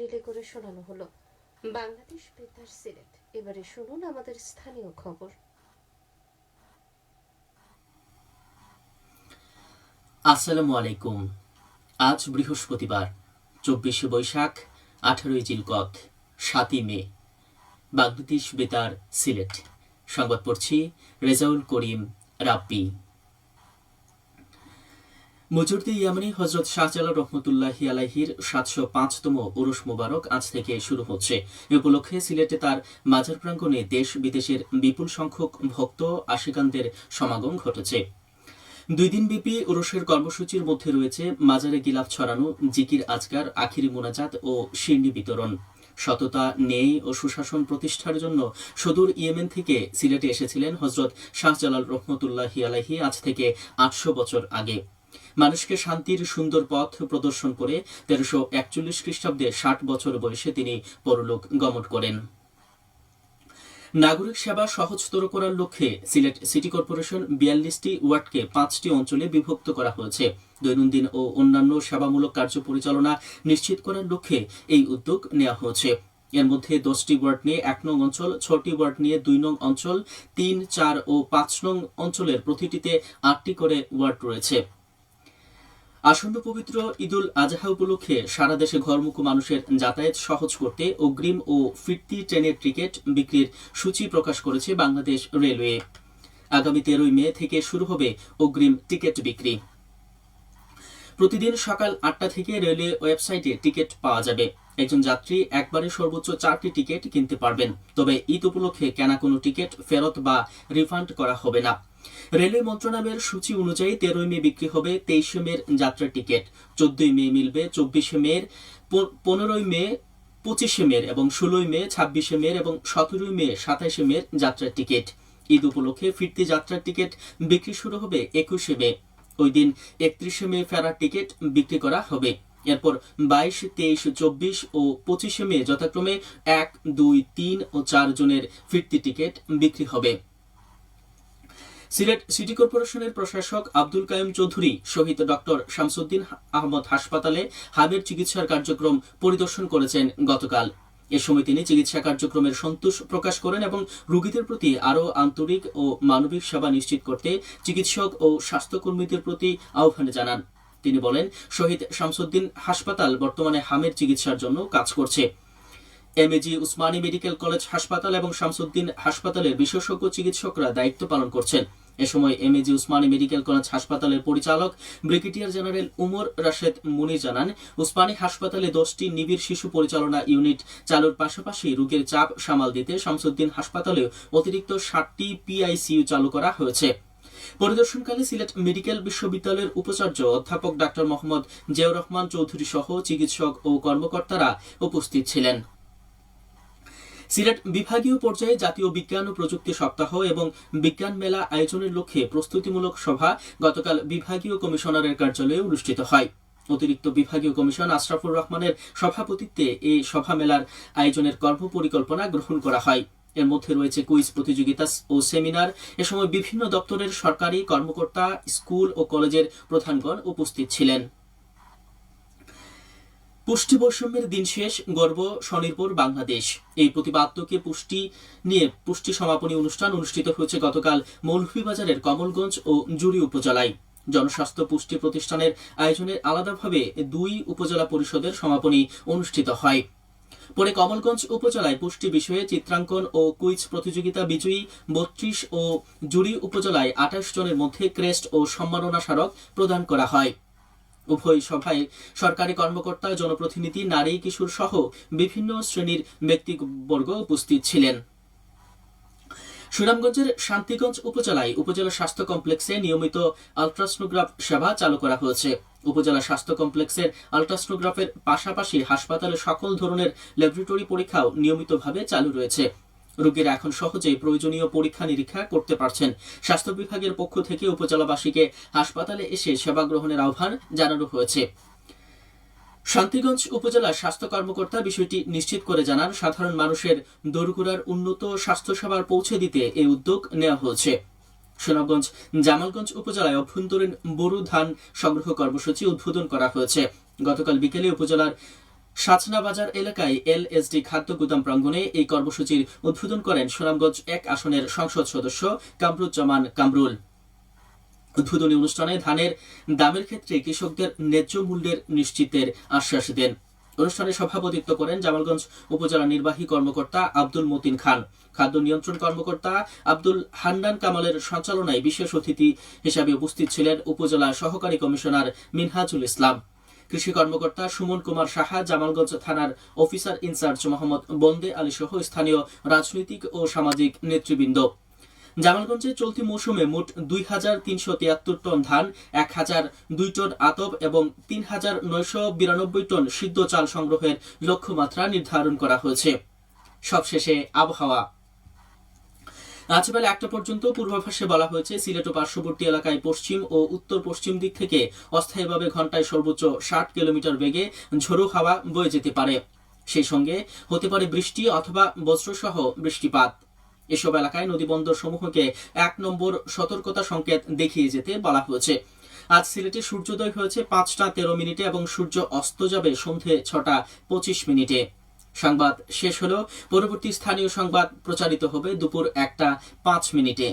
Relay করে শোনানো হলো। বাংলাদেশ বেতার সিলেট। এবারে শুনুন আমাদের স্থানীয় খবর। আসসালামু আলাইকুম। আজ বৃহস্পতিবার 24শে বৈশাখ 18ই জিলকত 7ই মে। বাংলাদেশ বেতার সিলেট। সংবাদ পড়ছি রেজাউল করিম রাব্বি। মুজুর্দি ইয়ামানি হজরত শাহজালাল রহমতুল্লাহি আলাইহির 705তম উরুস মোবারক আজ থেকে শুরু হচ্ছে। এ উপলক্ষে সিলেটে তার মাজার প্রাঙ্গণে দেশ বিদেশের বিপুল সংখ্যক ভক্ত আশিকানদের সমাগম ঘটেছে। 2 দিনব্যাপী উরুসের কর্মসূচির মধ্যে রয়েছে মাজারে গিলাফ ছড়ানো, জিকির আজকার, আখিরি মোনাজাত ও শিরনি বিতরণ। সততা, ন্যায় ও সুশাসন প্রতিষ্ঠার জন্য সুদূর ইয়েমেন থেকে সিলেটে এসেছিলেন হজরত শাহজালাল রহমতুল্লাহি আলাইহি আজ থেকে 800 বছর আগে। মানুষকে শান্তির সুন্দর পথ প্রদর্শন করে 1341 খ্রিস্টাব্দে 60 বছর বয়সে তিনি পরলোক গমন করেন। নাগরিক সেবা সহজতর করার লক্ষ্যে সিলেট সিটি কর্পোরেশন 42টি ওয়ার্ডকে 5টি অঞ্চলে বিভক্ত করা হয়েছে। দৈনন্দিন ও অন্যান্য সেবামূলক কার্য পরিচালনা নিশ্চিত করার লক্ষ্যে এই উদ্যোগ নেওয়া হয়েছে। এর মধ্যে 10টি ওয়ার্ড নিয়ে 1 নং অঞ্চল, 6টি ওয়ার্ড নিয়ে 2 নং অঞ্চল, 3, 4 ও 5 নং অঞ্চলের প্রতিটিতে 8টি করে ওয়ার্ড রয়েছে। আসন্ন পবিত্র ঈদুল আজহা উপলক্ষে সারা দেশে ঘরমুখী মানুষের যাতায়াত সহজ করতে অগ্রিম ও ফিরতি ট্রেনের টিকিট বিক্রির সূচি প্রকাশ করেছে বাংলাদেশ রেলওয়ে। আগামী 13ই মে থেকে শুরু হবে অগ্রিম টিকিট বিক্রি। প্রতিদিন সকাল 8টা থেকে রেলওয়ে ওয়েবসাইটে টিকিট পাওয়া যাবে। একজন যাত্রী একবারে সর্বোচ্চ 4টি টিকিট কিনতে পারবেন। তবে ঈদ উপলক্ষে কেনা কোনো টিকিট ফেরত বা রিফান্ড করা হবে না। রেলওয়ে মন্ত্রণালয়ের সূচি অনুযায়ী 13ই মে বিক্রি হবে 23 মের যাত্রার টিকিট, 14ই মে মিলবে 24 মের, 15ই মে 25 মের এবং 16ই মে 26 মের এবং 17ই মে 27 মের যাত্রার টিকিট। ঈদ উপলক্ষে ফিরতি যাত্রার টিকিট বিক্রি শুরু হবে 21 মে। ওই দিন 31 মে ফেরার টিকিট বিক্রি করা হবে। এরপর 22, 23, 24 ও 25 মে যথাক্রমে 1, 2, 3 ও 4 জনের ফিরতি টিকিট বিক্রি হবে। সিলেট সিটি কর্পোরেশনের প্রশাসক আব্দুল কাইম চৌধুরী শহীদ ডক্টর শামসুদ্দিন আহমদ হাসপাতালে হাবের চিকিৎসার কার্যক্রম পরিদর্শন করেছেন গতকাল। এ সময় তিনি চিকিৎসা কার্যক্রমের সন্তোষ প্রকাশ করেন এবং রোগীদের প্রতি আরও আন্তরিক ও মানবিক সেবা নিশ্চিত করতে চিকিৎসক ও স্বাস্থ্যকর্মীদের প্রতি আহ্বান জানান। তিনি বলেন, শহীদ শামসুদ্দিন হাসপাতাল বর্তমানে হামের চিকিৎসার জন্য কাজ করছে। এমএজি উসমানী মেডিকেল কলেজ হাসপাতাল এবং শামসুদ্দিন হাসপাতালের বিশেষজ্ঞ চিকিৎসকরা দায়িত্ব পালন করছেন। এ সময় এমএজি উসমানী মেডিকেল কলেজ হাসপাতালের পরিচালক ব্রিগেডিয়ার জেনারেল উমর রাশেদ মুনি জানান, উসমানী হাসপাতালে 10টি নিবিড় শিশু পরিচালনা ইউনিট চালুর পাশাপাশি রোগীর চাপ সামাল দিতে শামসুদ্দিন হাসপাতালে অতিরিক্ত 60টি পিআইসিইউ চালু করা হয়েছে। পরিদর্শনকালে সিলেট মেডিকেল বিশ্ববিদ্যালয়ের উপাচার্য অধ্যাপক ডাক্তার মোহাম্মদ জিয়াউর রহমান চৌধুরী সহ চিকিৎসক ও কর্মকর্তারা উপস্থিত ছিলেন। সিলেট বিভাগীয় পর্যায়ে জাতীয় বিজ্ঞান ও প্রযুক্তি সপ্তাহ এবং বিজ্ঞান মেলা আয়োজনের লক্ষ্যে প্রস্তুতিমূলক সভা গতকাল বিভাগীয় কমিশনারের কার্যালয়ে অনুষ্ঠিত হয়। অতিরিক্ত বিভাগীয় কমিশন আশরাফুর রহমানের সভাপতিত্বে এই সভা মেলার আয়োজনের কর্মপরিকল্পনা গ্রহণ করা হয়। এর মধ্যে রয়েছে কুইজ প্রতিযোগিতা ও সেমিনার। এ সময় বিভিন্ন দপ্তরের সরকারি কর্মকর্তা, স্কুল ও কলেজের প্রধানগণ উপস্থিত ছিলেন। পুষ্টি বৈষম্যের দিন শেষ, গর্ব স্বনির্ভর বাংলাদেশ। এই প্রতিপাদ্যকে পুষ্টি নিয়ে পুষ্টি সমাপনী অনুষ্ঠান অনুষ্ঠিত হয়েছে গতকাল মৌলভীবাজারের কমলগঞ্জ ও জুড়ি উপজেলায়। জনস্বাস্থ্য পুষ্টি প্রতিষ্ঠানের আয়োজনে আলাদাভাবে 2 উপজেলা পরিষদের সমাপনী অনুষ্ঠিত হয়। পরে কমলগঞ্জ উপজেলায় পুষ্টি বিষয়ে চিত্রাঙ্কন ও কুইজ প্রতিযোগিতা বিজয়ী 32 ও জুড়ি উপজেলায় 28 জনের মধ্যে ক্রেস্ট ও সম্মাননা স্মারক প্রদান করা হয়। উভয় সভায় সরকারি কর্মকর্তা, জনপ্রতিনিধি, নারী, কিশোর সহ বিভিন্ন শ্রেণীর ব্যক্তিবর্গ উপস্থিত ছিলেন। সুনামগঞ্জের শান্তিগঞ্জ উপজেলায় উপজেলা স্বাস্থ্য কমপ্লেক্সে নিয়মিত আলট্রাসোনোগ্রাফ সেবা চালু করা হয়েছে। উপজেলা স্বাস্থ্য কমপ্লেক্সের আলট্রাসোনোগ্রাফের পাশাপাশি হাসপাতালে সকল ধরনের ল্যাবরেটরি পরীক্ষাও নিয়মিতভাবে চালু রয়েছে। রোগীরা এখন সহজেই প্রয়োজনীয় পরীক্ষা নিরীক্ষা করতে পারছেন। স্বাস্থ্য বিভাগের পক্ষ থেকে উপজেলাবাসীকে হাসপাতালে এসে সেবা গ্রহণের আহ্বান জানানো হয়েছে। শান্তিগঞ্জ উপজেলার স্বাস্থ্য কর্মকর্তা বিষয়টি নিশ্চিত করে জানান, সাধারণ মানুষের দোরগোড়ার উন্নত স্বাস্থ্যসেবার পৌঁছে দিতে এই উদ্যোগ নেওয়া হয়েছে। সুনামগঞ্জ জামালগঞ্জ উপজেলায় অভ্যন্তরীণ বোরো ধান সংগ্রহ কর্মসূচি উদ্বোধন করা হয়েছে। গতকাল বিকেলে উপজেলার সাচনা বাজার এলাকায় এলএসডি খাদ্য গুদাম প্রাঙ্গণে এই কর্মসূচির উদ্বোধন করেন সুনামগঞ্জ ১ আসনের সংসদ সদস্য কামরুজ্জামান কামরুল। উদ্বোধনী অনুষ্ঠানে ধানের দামের ক্ষেত্রে কৃষকদের ন্যায্য মূল্যের নিশ্চিতের আশ্বাস দেন। অনুষ্ঠানে সভাপতিত্ব করেন জামালগঞ্জ উপজেলা নির্বাহী কর্মকর্তা আব্দুল মতিন খান। খাদ্য নিয়ন্ত্রণ কর্মকর্তা আব্দুল হান্নান কামালের সঞ্চালনায় বিশেষ অতিথি হিসাবে উপস্থিত ছিলেন উপজেলা সহকারী কমিশনার মিনহাজুল ইসলাম, কৃষি কর্মকর্তা সুমন কুমার সাহা, জামালগঞ্জ থানার অফিসার ইনচার্জ মোহাম্মদ বন্দে আলী সহ স্থানীয় রাজনৈতিক ও সামাজিক নেতৃবৃন্দ। জামালগঞ্জে চলতি মৌসুমে মোট ২,৩৭৩ টন ধান, ১,০০২ টন আতপ এবং ৩,৯৯২ টন সিদ্ধ চাল সংগ্রহের লক্ষ্যমাত্রা নির্ধারণ করা হয়েছে। সবশেষে আবহাওয়া। আজ বেলা ১টা পর্যন্ত পূর্বাভাসে বলা হয়েছে সিলেট ও পার্শ্ববর্তী এলাকায় পশ্চিম ও উত্তর পশ্চিম দিক থেকে অস্থায়ীভাবে ঘন্টায় সর্বোচ্চ ৬০ কিলোমিটার বেগে ঝোড়ো হাওয়া বয়ে যেতে পারে। সেই সঙ্গে হতে পারে বৃষ্টি অথবা বজ্রসহ বৃষ্টিপাত। এসব এলাকায় নদীবন্দর সমূহকে ১ নম্বর সতর্কতা সংকেত দেখিয়ে যেতে বলা হয়েছে। আজ সিলেটে সূর্যোদয় হয়েছে ৫টা ১৩ মিনিটে এবং সূর্য অস্ত যাবে সন্ধে ৬টা ২৫ মিনিটে। সংবাদ শেষ হলো। পরবর্তী স্থানীয় সংবাদ প্রচারিত হবে দুপুর ১টা ৫ মিনিটে।